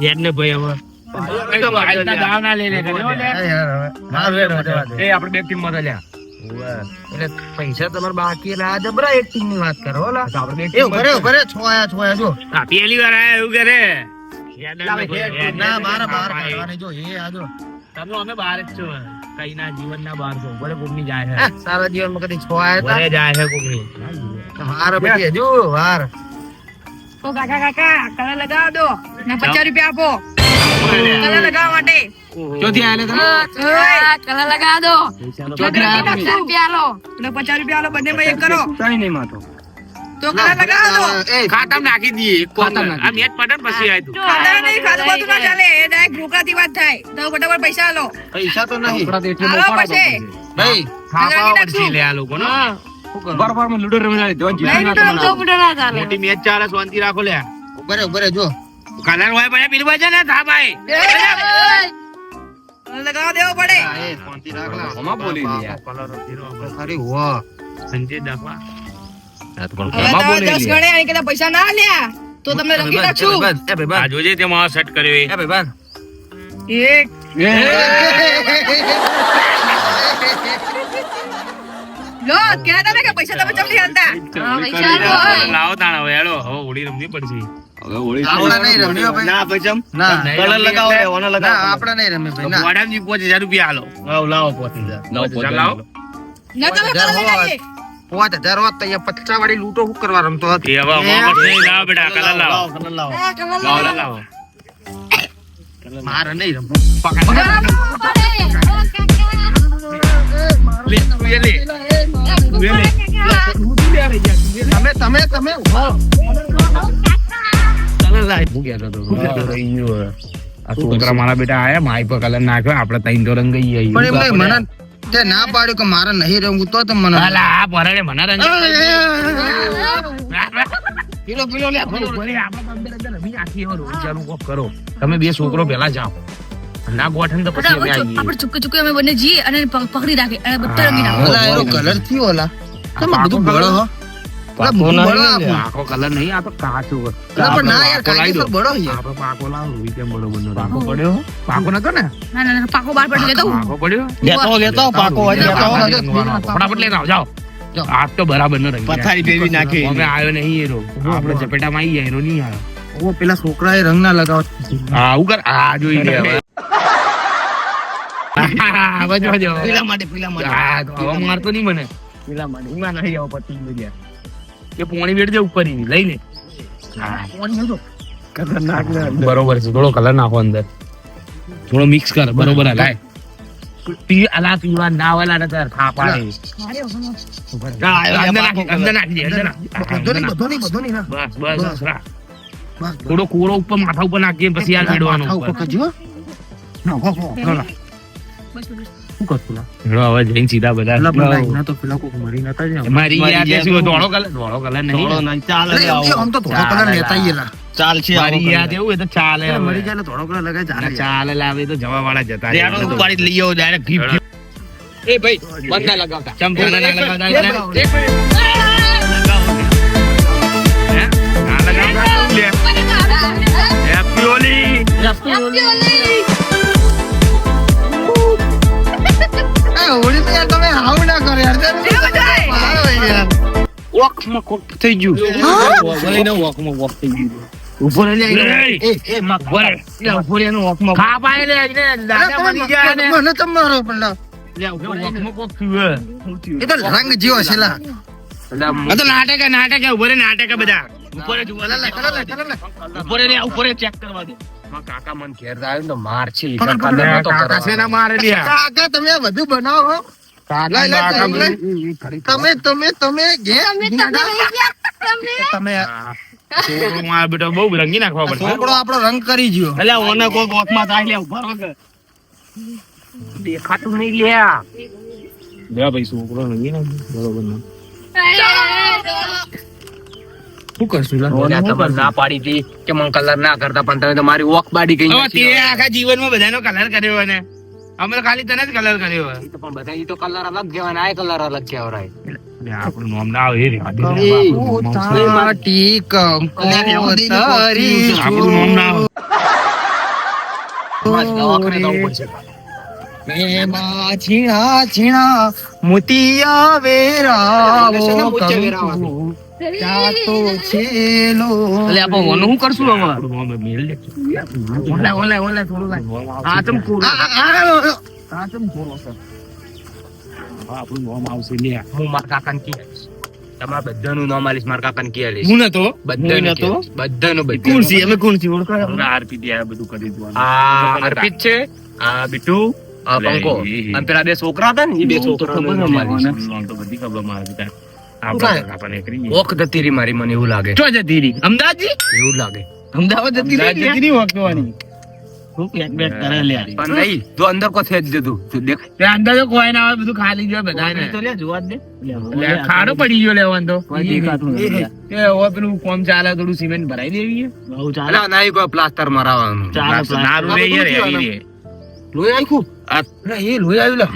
એટલે ભાઈ હવે દાવ ના લઈ લે એ આપણે બે ટીમ માં લ્યા એટલે પૈસા તમારે બાકી રહ્યા જબરા એક્ટિંગ ની વાત કરો ભરે છોયા જો પેલી વાર આયા એવું કરે ના મારા બહાર કાઢવાની જો એ આજો તમે અમે બહાર જ છો કઈ ના જીવન ના બહાર છો ભલે કોકની જાય છે સારા જીવનમાં કદી છોયા હતા ભલે જાય છે કોકની મારા પછી હજુ વાર તો કાકા કલર લગાવ દો ને 50 રૂપિયા આપો કલર લગાવવા માટે ચોથી આલે તમે કલર લગાવ દો 50 રૂપિયા લો ને 50 રૂપિયા લો બંને માં એક કરો કઈ નહીં માતો તો કલર લગાવ દો ખાતામ નાખી દઈએ ખાતામ આ મેચ પટન પછી આય તું ખાતા નહીં ખાતું બધું ના ચાલે એ ડાયરેક્ટ ઢોકળાથી વાત થાય તો ફટાફટ પૈસા લો પૈસા તો નહીં હાલો પછી ભાઈ ખાવા પડશે લે આ લોકો નો બરાબર માં લૂડો રમી જાય જોન જીતી મોટી મેચ ચાલે શાંતિ રાખો લે બરે જો કલર હોય ભાઈ પેલું બાજુ ને થા ભાઈ લગાવ દેવો પડે એ શાંતિ રાખલા હમા બોલી લે ખરી હો સંજય દફા હવે તો 10 ગણે આની કદા પૈસા ના લ્યા તો તમને રંગી નાખશું આ જોજે તે માં સેટ કર્યો એ એક લો કહેતા ને કે પૈસા તમે ચમલી હતા પૈસા લો લાવો તાણ હવે હેડો હવે હોળી રમવી પડશે હવે હોળી આપણે નહીં રમ્યો ભાઈ ના પચમ ના કલર લગાવો રે ઓનો લગાવો ના આપણે નહીં રમે ભાઈ ના વડામજી 5000 રૂપિયા હાલો લાવો 5000 લાવો ના તમે કલર લગાવીએ 5000 હોત તો અહીંયા 50 વાળી લૂંટો શું કરવા રમતો હતો એ હવે મોહમ્મદ નહીં લાવો બેટા કલર લાવો લાવો મારે નહીં રમવું તમે ઉભા છોકરા મારા બેટા આયા માઈ પર કલર નાખ્યો આપડે તૈન તો રંગ ગઈ પણ એમને મને તે ના પાડ્યું કે મારે નહીં રમવું તો મને આ ભરાડે મને રંગ પીલો લે કરો તમે બે છોકરો પેલા જાઓ ના ગોઠન તો પછી અમે આવીએ આપણે ચુક્કે અમે બંને જઈએ અને પકડી રાખે અને બધા રંગી નાખો ઓલા એનો કલર થયો ઓલા તમે બધું બળો હો આખો કલર નહીં આ તો કાચો પણ ના યાર કાચો બળો યાર આપણે પાકો લાવો રોઈ કેમ બળો બનો પાકો પડ્યો પાકો નતો ને ના પાકો બહાર પડી લેતો પાકો પડ્યો લેતો પાકો ફટાફટ લઈને આવો જાઓ આજ તો બરાબર ન રહી પથારી ફેરવી નાખી અમે આવ્યો નહીં એરો આપણે ચપેટામાં આવી જાય એરો નહીં આવ્યો ઓ પેલા છોકરાએ રંગ ના લગાવ આવું કર આ જોઈ લે હવે પેલા માટે મારતો નહીં મને પેલા માટે નહીં આવો પતિ એ પોણી વેડ દે ઉપર લઈ લે બરોબર છે થોડો કલર નાખો અંદર થોડો મિક્સ કર બરોબર હલાય અલા પીવા ના વાલા નતર ખા પાડે અંદર નાખી દે બધો નહીં બસ થોડો કોરો ઉપર માથા ઉપર નાખીએ પછી આ મેળવાનો હવે જઈને સીધા બધા મારી યાદ ધોળો કલર નહીં આમ તો થોડો કલર લેતા આયેલા ચાલશે મારી યાદ એવું એ તો ચાલે મરી જાય થોડો કલર લગાય ચાલે લાવે તો જવા વાળા જતા ઉપાડી લઈ આવો ડાયરેક્ટ ગિફ્ટ એ ભાઈ બંધ ના લગાવતા ચંપો ના લગાવતા એટલે ના લગાવતા લે હેપી હોલી હોળી તો યાર તમે હાવ ના કરો યાર વોકમાં કોક થઈ ગયું બોલીને વોકમાં વોક થઈ ગયું ઉભો રહી એ મક બોલ લે ઉભો રહી વોકમાં ખા પાય લે દાદા બની જાય ને મને તમારો પણ લે વોકમાં કોક થયું એ તો રંગ જીવો છે લા આ તો નાટક ઉભો રહી નાટક બધા ઉપર જ ઉપર રે ઉપર ચેક કરવા દે કાકા મન ઘેર આવ્યો તો માર છે કાકા છે ના મારે લે કાકા તમે બધું બનાવો તમે બેટો બહુ રંગી નાખવા પડે છોકરો આપણો રંગ કરી ગયો એટલે ઓને કોઈ ગોખમાં થાય લે ઉભા રહો દેખાતું નહીં લ્યા લે ભાઈ છોકરો રંગી નાખ બરોબર ના શું કરશું ના પાડી હતી કે મને કલર ના કરતા પણ તમે તમારી વોક બાડી ગઈ આખા જીવનમાં બધાનો કલર કર્યો ને અમે ખાલી તને જ કલર કર્યો પણ બધા તો કલર અલગ કહેવાય આ કલર અલગ કહેવાય આપણું નામ ના આવે એ રે. તાટી કંકોતરી આપણું નામ ના આવે. એમાં ઝીણા ઝીણા મોતિયા વેરાવો કંકુ ચાતો છેલો. એટલે આપણે ઓનું શું કરશું હવે? આપણું નામ મેલ દે. ઓલે થોડું આ તમ કોરો. સર આપણું નામ આવશે લે. હું મારા કાકાને કહીશ. તમારા બધાનું નામ આલીશ, મારા કાકાને કહીશ. હું નતો. બધાનું નતો? કહીશ. બધાનું કોણ છે અમે કોણ છે ઓળખો હમણાં આરપી દે આ બધું કરી દીધું. આ અર્પિત છે, આ બિટ્ટુ, આ લે, પંકો. એ. અને પેલા બે છોકરા હતા ને, એ બે છોકરાનું નામ આલીશ. નામ તો બધી ખબર મારે છે. કાંઈ? આપણે કરી ઓખ જતી રહી મારી, મને એવું લાગે. ચો જતી રહી અમદાવાદ એવું લાગે. અમદાવાદ જતી રહી રહી વખતવાની હું પેક બેક કરે લે પણ નહીં, જો અંદર કો છે જ જતું. તું દેખ. તે અંદર તો કોઈ ના આવે બધું ખાલી જો બધાને તો લે જોવા જ દે લે, ખાડો પડી ગયો લેવાનું તો કોઈ દેખાતું નથી. એ હવે પેલું કોમ ચાલે થોડું સિમેન્ટ ભરાઈ દેવી બહુ ચાલે અલા, નહીં કોઈ પ્લાસ્ટર મરાવાનું. નારું રે યાર એવી રે. લોહી આખું આ એ લોહી આવ્યું લે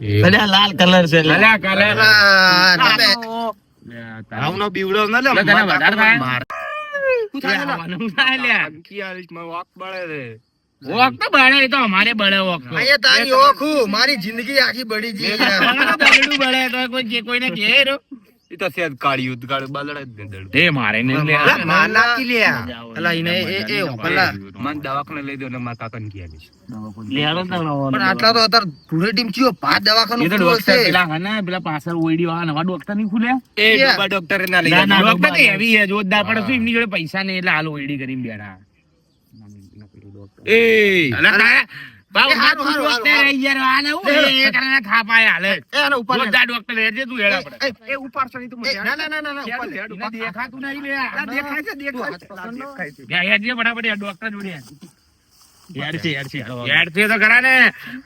એ અલે આ લાલ કલર છે લે. અલ્યા કાલે આવનો બીવડો ન લે. લે, તને વધારે થાય? માર. શું થાય લે? આવવાનું થાય લ્યા. ધમકી આલીશ, મારો વાંક બળે છે. વોક તો બળે એ તો અમારે બળે વોક તો. અહીંયા તારી ઓખું મારી જિંદગી આખી બળી ગઈ યાર. અમારે તો બળેલું બળે તો કોઈ જે કોઈને કહે રો. ઈ તો સેજ કાળિયું, કાળિયું બળે જ ને દડ. એ મારે ને લે. અલા, માર નાખી લે અલા એને એ ઓપલા મને દવાખાને લઈ દો ને મારા કાકાને કહી આલીશ. પણ આટલા તો અત્યારે પૂરી ટીમ ચિયો 5 દવાખાનું એ તો ખુલ્લું ડોક્ટર હશે. પેલા હે ને પેલા પાછળ ઓઈડી વાળા નવા ડોક્ટર નહીં ખુલ્યા એ ડોબા ડોક્ટરે ના લઈ ના ના જાય. ડોક્ટર તો heavy છે જોરદાર પણ શું એમની જોડે પૈસા નહીં એટલે હાલ ઓઈડી કરીને બેઠા એ અલા તારે બાવ એ હારું, હારું, ડોક્ટર હારું. રહી યાર આ ને હું એ કરીને થાપાય હાલે એ આને ઉપર લે. જોરદાર ડોક્ટર રહેજે તું હેડા પડે એ ઉપાડશો નહીં તો મને. ના ના ના ના ઉપર લે. એને દેખાતું નહીં લે આ દેખાય છે દેખાય છે. યાર જે ફટાફટ યાર ડોક્ટર જોડે યાર છે તો ખરા ને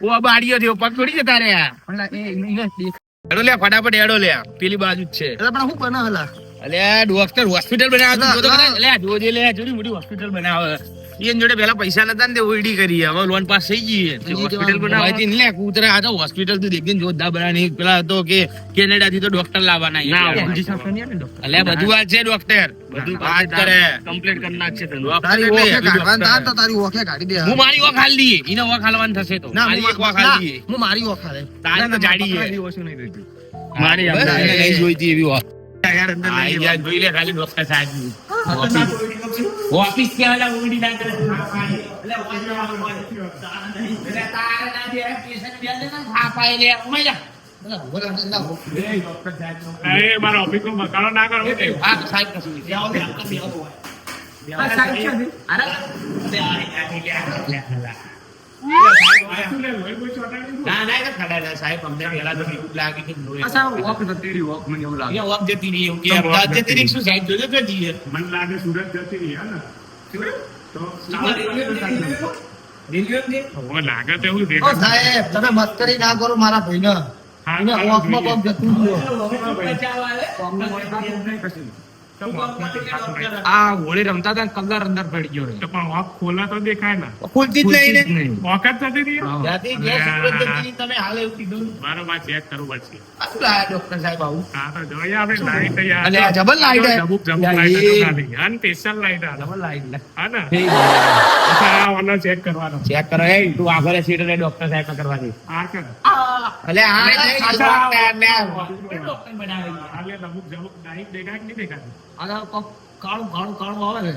ઓ બાડીઓ થયો પગ છોડી જતા રે અલા, એ એને દેખ. હેડો લે ફટાફટ હેડો લે પેલી બાજુ જ છે અલા, પણ હું બનાવેલા અલ્યા ડોક્ટર હોસ્પિટલ બનાવે તું જોતો ખરા? અલ્યા જોજે લે જોડી મોટી હોસ્પિટલ બનાવે ઈયન જોડે પેલા પૈસા નતા ને તે ઓઈડી કરી હવે લોન પાસ થઈ ગઈ છે હોસ્પિટલ બનાવતી ને લે કૂતરા આ તો હોસ્પિટલ તું દેખીને જોરદાર બનાવી પેલા તો કે કેનેડા થી તો ડોક્ટર લાવવાના અલ્યા બધું વાત છે ડોક્ટર બધું વાત કરે કમ્પ્લીટ કરી નાખશે તને તારી ઓખે કાઢવાનું થાય તો તારી ઓખે કાઢી દે. હું મારી ઓખ હાલ દઈએ એને ઓખ હાલવાનું થશે તો ના, મારી હું એક ઓખ હાલ દઈએ હું મારી ઓખ હાલે. તારી તો જાડી છે મારી બસ, અમદાવાદ એ નહીં જોઈતી એવી ઓખ યાર અંદર આ લઈ યાર જોઈ લે ખાલી ડોક્ટર સાહેબ ઓફિસ કે વાલા ઉડી ના કરે એટલે તારે ના દે પેશન્ટ બે દે ના ખાપાય લે ઉમય જા એ મારો ઓફિસ નો બકાળો ના કરો આ સાહેબ કશું બે આવો બે આવો આ સાહેબ છે અરે બે ના ના એ ખડા ના સાહેબ અમને પેલા તો એવું લાગે કે લોહી વોક જતી રહી, વોક મને એવું લાગે. એ વોક જતી રહી એવું કે અમદાવાદ જતી રહી શું સાહેબ જોજો કે જીએ મને લાગે સુરત જતી રહી હે ને તો હવે લાગે તો એવું ઓ દેખાય. સાહેબ તમે મસ્કરી ના કરો મારા ભાઈને. એને ઓખમાં પગ જતું રહ્યું. આ હોળી રમતા હતા ને કલર અંદર પડી ગયો. તો પણ વોક ખોલા તો દેખાય ને. ખુલતી જ નહીં ને. વોક જ જતી રહી. જાતી ગયા સુરત જતી રહી, તમે હાલ એવું કીધું. મારો માં ચેક કરવું પડશે. આ શું લાયા ડોક્ટર સાહેબ આવું? હા તો જોઈએ આપણે લાઈટ યાર. અલે આ જબર લાઈટ હે. જબુક જબુક લાઈટ તો ખાલી. અને સ્પેશિયલ લાઈટ આ. હા ને અચ્છા, આ ઓનો ચેક કરવાનો. ચેક કરો એ તું આગળ સીટ રે ડોક્ટર સાહેબ કરવાની આ કે અલે આ ડોક્ટર બનાવે આલે જબુક જબુક લાઈટ દેખાય કે નહીં દેખાય? કાળું કાળું કાળું આવે ને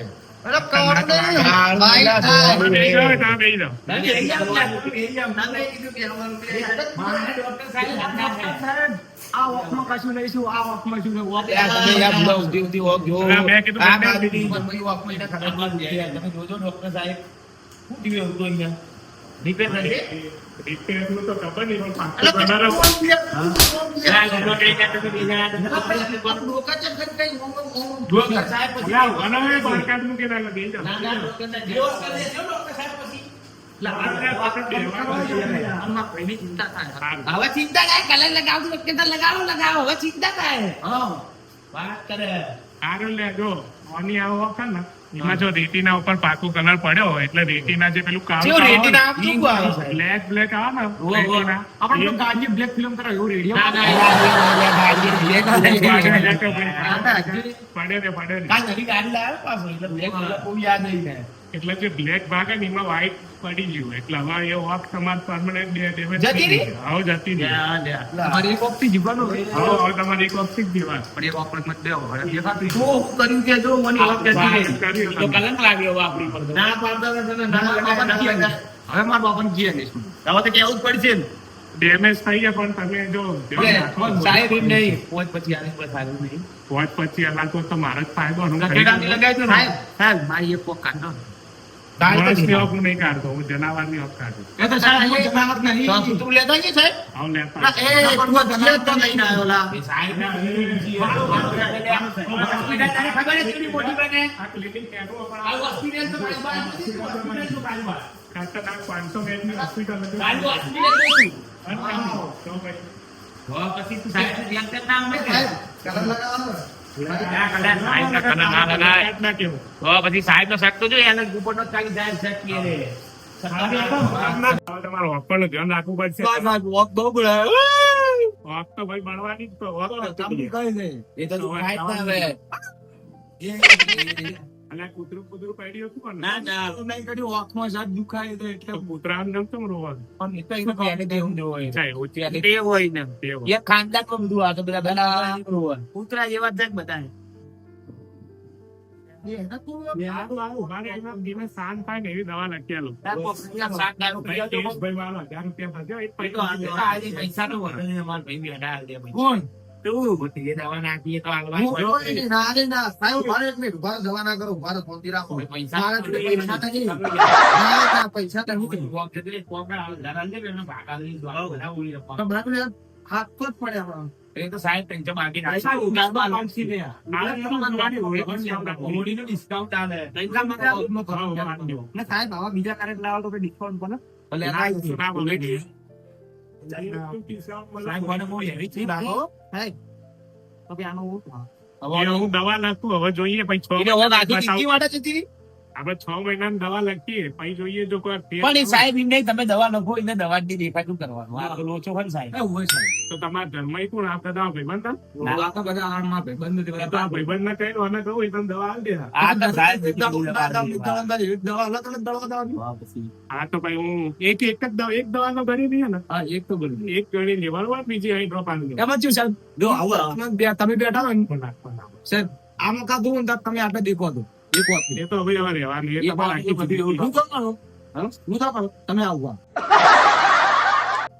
અરે કાળું નહીં. લાઈટ આ. તમે બેસી જાઓ, તમે બેસી જાઓ. આ વોકમાં કશું નહીં શું આ વોકમાં શું વોક ઉધી વોક જો મેં કીધું આ બંને બાજુ દીધી. બંને વોકમાં એને ખબર નથી. તમે જોજો ડોક્ટર સાહેબ શું થયું એવું તો અહીંયા રિપેર કરી રિપેર નું તો ખબર નહીં પણ અલે પાછું બનાવો. ડોક્ટર સાહેબ પછી અલા, બનાવે બારકાત મૂકી નાખો, બેસી જાઓ. ના ના ડોક્ટર સાહેબ પછી હવે ચિંતા થાય કલર લગાવતું વખતે લગાવો હવે ચિંતા થાય હા વાત કરે સારું લે જો ઓની આવો વખત ને એમાં જો રેતીના ઉપર પાકું કલર પડ્યો હોય એટલે રેતીના જે પેલું કાળું કેવું કાળું રેતીના આવે આમ શું આવે છે? બ્લેક આવે ને રેતીના. આપણે પેલું ગાડી બ્લેક ફિલ્મ કરે એવું રેડિયો ના, ના, પડે ને પડે ને. કાલ નવી ગાડી લાવ્યો પાછો, એટલે black colour બહુ યાદ નહીં રહે. એટલે જે બ્લેક ભાગ ને એમાં વ્હાઈટ પડી ગયું એટલે હવે એ વોક તમારે permanent damage જતી રહી? હવે જતી રહી. તમારે એક વખત જીવવાનું હોય. હવે તમારી એક વખત જીવન પણ એક વખત મત દેવો હવે દેખાતું તો હું કર્યું કે જો મને વાત જતી રહી. કર્યું. તો કલંક લાગ્યો હવે આપણી પર તો. ના પાડતા હતા તને, ના લગાય. હવે મારા બાપાને જીએ નહીં હવે તો કેવું જ પડશે ને. ડેમેજ થઈ ગયા પણ તમે જો સાહેબ એમ નહીં, પોચ પછી આને બસ સારું નહીં. વોચ પછી અલા તો મારો જ ફાયદો હું લગાડી લગાડજો ને. સાહેબ મારી એક વખત કાઢો કાલ તો માણસની નહીં. હક હું નહીં કાઢતો હું જનાવરની હક કાઢું. એ તો સાહેબ કોઈ જમાવટ નહીં. તો તું લેતા નહીં સાહેબ? આવ લેતા એ તું જીએ તો નહીં આવ્યો લા. એ સાહેબ ના હોસ્પિટલ તને ખબર છે કેટલી મોટી બને? આ ક્લિનિક કેવું પણ આ હોસ્પિટલ તો મારી પાસે નથી. હોસ્પિટલ તો મારી પાસે. ખાતરનાક 500 બેડની હોસ્પિટલ હતી. મારી હોસ્પિટલ તો છું. તો ભાઈ હવે પછી તું સાહેબ ધ્યાન કર ના આવે ને. કલર લગાવવાનો. ના કલર, સાહેબ ના કલર ના લગાય. ના કેવું હવે પછી સાહેબ નો શક તો જો એને ઉપરનો જ કાઢી જાય શક કે રે. હવે તમારે વોક પર ધ્યાન રાખવું પડશે વોક બહુ બોલાય. વોક તો ભાઈ બનવાની જ તો વોક તો કઈ નહીં. એ તો તું ખાય જ ના હવે. અને કૂતરું પડ્યું હતું પણ ના ના નહીં કર્યું વોકમાં સાથ દુખાય તો એટલે કૂતરાનું નામ કેમ રોવાનું? પણ એ તો એને પહેલે તો એવું જ હોય. અચ્છા, એવું છે. તે હોય ને તે હોય. એ ખાનદાન માં બધું આ તો બધા બનાવવા કૂતરા જેવા જ છે બધા. સારું, સારું. મારે એમાં ધીમે શાંત થાય ને એવી દવા લખી આલું. ભાઈ, કેશભાઈ વાળો 1000 રૂપિયા ભરજો, એ પૈસા કોણ તું એ દવા નાખીએ તો હાલવા જ પડે. ના સાહેબ મારે એક મિનિટ ઉભા દવા ના કરો ઉભા શાંતિ રાખો પૈસા મારે તો પૈસા નહીં. પૈસા તો નહીં. કોક જતી રહી, કોક આવે, ઘણા લે એનો ભાગા લઈ દવા બધા ઉડી રપા. તો બરાબર યાર, હાથ તો જ પડે આપણને. એ તો સાહેબ પૈસા માગી પૈસા નાખે. ઉધારમાં લાગશે ને. હોળીનું ડિસ્કાઉન્ટ આવે. ને સાહેબ આવા બીજા કાર્ય લાવો તો ડિસ્કાઉન્ટ પડે. ભલે આ સાહેબ મને બહુ heavy છે બાબો. સાહેબ તો કે આનો હું દવા લખું હવે જોઈએ પછી 6 એને હવે બાકી જિંદગી માટે જતી રહી. આપણે 6 મહિનાની દવા લખીએ પછી જોઈએ જો કોઈ ફેર પણ એ સાહેબ એમ નહીં, તમે દવા લખો એને દવા જ નહીં દેખાય શું કરવાનું? આ લોચો હોય ને સાહેબ. તો તમારા ઘરમાં કોણ આપતા દવા ભાઈબંધ હતા? આ તો બધા આમાં ભાઈબંધ નથી તો આ ભાઈબંધ ને કહ્યું અને કહું એ તમને દવા આપી દે. આ તો સાહેબ દવા અલગ અલગ દવા હા તો ભાઈ હું એક જ દવા એક દવા તો ગણી દઈએ ને હા એક તો બોલું એક ગણી લેવાનું હોય બીજી અહીં ડ્રોપ આવી દો. એમાં શું સાહેબ જો આવો તમે બેઠા હોય ને સાહેબ આમાં કાઢું ને તો તમે આપણે દેખો તો દેખો એ તો હવે હવે રહેવાનું એ તમારે આખી બધી હું તો કરો હું તો કરો તમે આવવા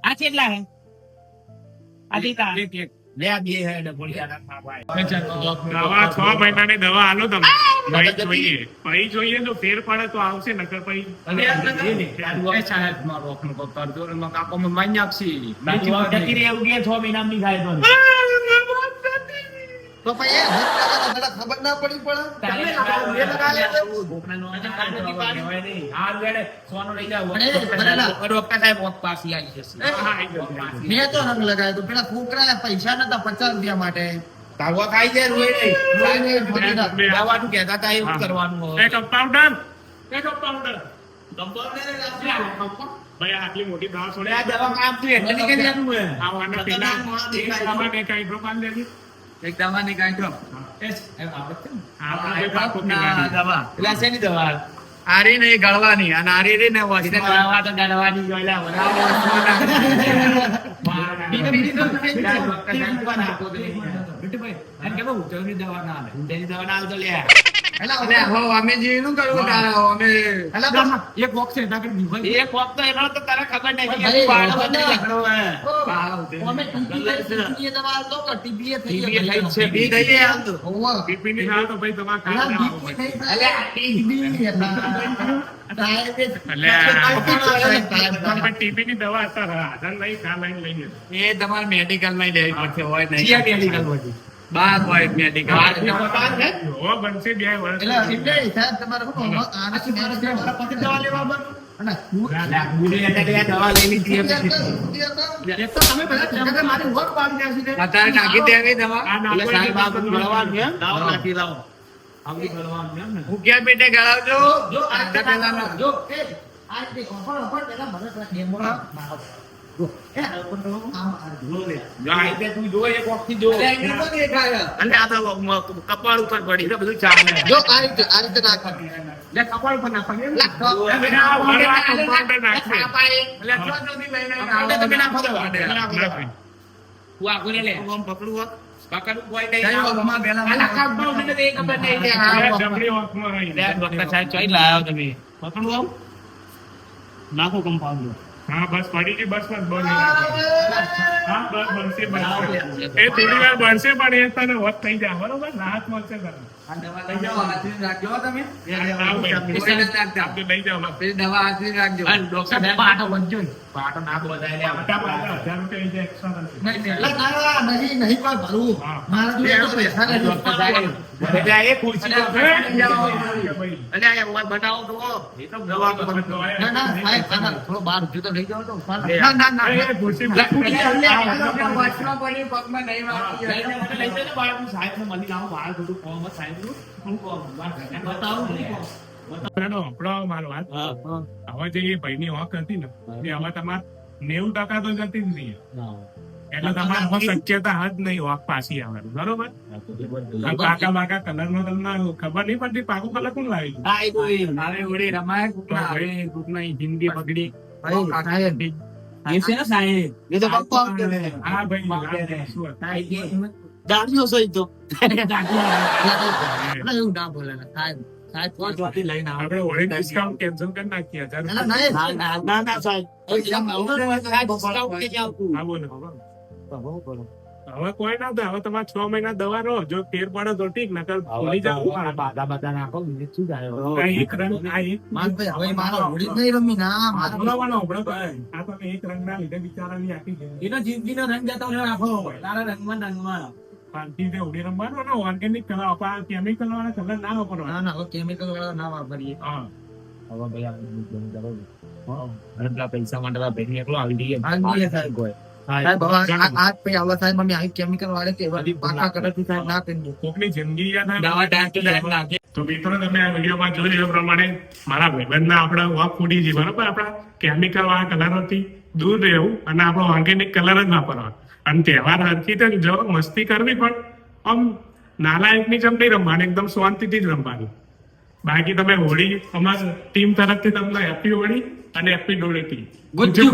આ કેટલા હે? આ કેટલા? લે આ બે હે ડબોળી આના ભાઈ. દવા 6 મહિનાની દવા આલો તમે પછી જોઈએ જો ફેર પડે તો આવશે નકર પછી સાહેબ મારો ઓખનો કરજો ને કાકો માં માન્ય આપશી જતી રહી એવું કે 6 મહિનામાં નહીં થાય તો. તો પછી ખબર ના પડી પડે તમે લગાવો, એ લગાવો. બોકડાનો આ કહેવાય નહીં. આ લેડે સોનો લઈ જાવ. ડોક્ટર સાહેબ વોક પાસે આવી જશે. મેં તો રંગ લગાવ્યો તો પેલા છોકરા પૈસા નતા 50 રૂપિયા માટે તારવા ખાઈ જાય રોય નહીં. દવાનું કહેતા હતા એવું કરવાનું હોય. એ કમ્પાઉન્ડર ભાઈ આટલી મોટી દવા છોડે આ દવા કામ તું એટલે નહીં કરી આપું હે. આવાના પેલા એક હાઇડ્રોપાન લેવી એક દવાની કાંઈ ડ્રોપ આપણે જે પાકો પીવાની. દવા. એટલે આ શેની દવા? આરી ને ગળવાની અને આરી રે ને એટલે દવા તો ગળવાની જોઈલા હોય. બીજી તો ડોક્ટર સાહેબ પણ આપો તો નહીં. એમ કે બહુ ઊંચાઈની દવા ના આવે. ઊંચાઈની દવા ના આવે તો લે. એટલે હો અમે જે નું કરવું તારા અમે એક વોક છે તાકે એક વોક તો એનો તો તારે ખબર નહીં કે ભાઈ, પાડો ખબર બધો ના. ઝઘડો હે. અમે ટીબી દવા તો ટીબી થઈ TB થઈ જ છે. બી થઈ જાય આમ તો. બીપી ની દવા તો ભાઈ તમારે ખાવા દેવાનું હોય. અલે આ પણ ટીબી ની દવા અત્યારે હાજર નહીં ખા લઈને લઈને એ તમારે મેડિકલ માં લેવી પડશે હોય નહીં. મેડિકલ માં બાર હોય મેડિકલ. હો બનશે 2 વર્ષ દવા લઈ લીધી અત્યારે નાખી દેવી દવા. આ નાખો એટલે સાહેબ આ બધું એટલે ગળવાનું છે. દવા નાખી લાવો. ભૂખ્યા પેટે ગળાવજો. જો આ પેલા જો એ આ દેખો પણ પેલા મને પેલા ડેમો મારો જો એ જો આ રીતે તું જો એક વખત જો. અને આ તો કપાળ ઉપર પડી તો બધું ચાલે. જો આ રીતે નાખ લે કપાળ ઉપર નાખો. આ વાળા કમ્પાઉન્ડર નાખશે. એટલે જો જલ્દી લઈને આવડે તમે નાખો દો. નાખે. તું આ કોને લે આમ પકડું હો. પકડું કોઈ કઈ કઈ ના. વખતમાં પહેલા આલા કમ્પાઉન્ડર ને એ ખબર નહીં કે આ આ જમણી વાંકમાં રહી. લે ડોક્ટર સાહેબ ચોઈ લાવ્યો તમે. પકડું આમ. નાખો કમ્પાઉન્ડર. હા બસ પડી ગઈ બસ બસ બંધ હા બસ બનશે બનશે એ થોડી વાર બનશે પણ એ તને વધ થઈ જાય બરોબર રાહત મળશે તને આ દવા લઈ જાઓ હાથથી રાખજો તમે આપણે લઈ જાઓ પેલી દવા હાથથી રાખજો અને ડોક્ટર સાહેબ આટો વધજો ને. આટો નાખો બધાય લે. મોટા પાછા 1000 રૂપિયા એક્સ્ટ્રા થશે નહીં કોઈ ભરવું હા. મારા જોડે તો પૈસા નથી. ડોક્ટર સાહેબ એટલે એ ખુરશી તો ભાઈ અને આ ઉંમર બનાવો તો એ તો દવા તો તમે તો ના ના સાહેબ ના, ના, થોડો બહાર ઉઠ્યો તો લઈ જાઓ તો ના, ના ના ના એ ખુરશી વચમાં પડી પગમાં નહીં વાગી. લઈ જઈને બાળકનું સાહેબને મળી લાવો. બહાર બધું કોમ જ સાહેબનું. હું કોમ. બતાવું ને. આપણો મારો વાત હવે જે એ ભાઈની હોક હતી ને એ હવે તમારે 90% તો જતી જ નહીં એટલે તમારે હવે શક્યતા જ નહીં હોક પાછી આવવાની બરોબર આ પાકા બાકા કલર નો તમને ખબર નહીં પડતી પાકું કલર કોણ લાવી આ એ કોઈ નારે ઉડી રમાય કુકના હવે કુકના જિંદગી બગડી. ભાઈ સાહેબ એ છે ને સાહેબ એ તો પપ્પા કરે. હા ભાઈ શું હતું? દાદીઓ સહી તો ના, એવું ના બોલે ને. સાહેબ સાહેબ કોણ ચોથી લઈને આવે? આપણે હોળી ડિસ્કાઉન્ટ કેન્સલ કરી નાખીએ 1000 ના, ના, ના ના સાહેબ હા બોલો હવે કોઈ ના થાય હવે તમારે 6 મહિના દવા રહો જો ફેર પડે તો ઠીક નકર ભૂલી જાવ એક રંગ આ એક માનભાઈ, હવે મારો હોળી જ નહીં રમી ના મારો બોલાવાનો હમણાં તો આ તમે એક રંગ ના લીધે બિચારાની આખી જિંદગી એનો જિંદગીનો રંગ જતો રાખો તારા રંગમાં શાંતિથી હોળી રમવાનું અને ઓર્ગેનિક કલર આપણા કેમિકલ વાળા કલર ના વાપરવાના ના ના હવે કેમિકલ વાળા ના વાપરીએ. હા પૈસા માટે ભાઈ એકલો આવી જઈએ ભાગીએ સાહેબ. સાહેબ હવે આ પછી આવવા સાહેબ અમે આવી કેમિકલ વાળા તે પાકા કલરથી સાહેબ ના કરીએ. કોકની જિંદગી યાદ આવે દવા ટાઈમ ટુ ટાઈમ નાખે. તો મિત્રો તમે આ વિડીયોમાં જોયું એ પ્રમાણે મારા ભાઈબંધના આપણા વાપ ફૂટી છે બરોબર આપણા કેમિકલ વાળા કલરોથી દૂર રહેવું અને આપણો ઓર્ગેનિક કલર જ વાપરવા અને તહેવાર હરખી તો જો મસ્તી કરવી પણ આમ નાલાયકની જેમ નહીં રમવાની એકદમ શાંતિથી જ રમવાની. બાકી તમે હોળી અમારા ટીમ તરફથી તમને હેપી હોળી અને હેપી ધૂળેટી. ગુજ્જુ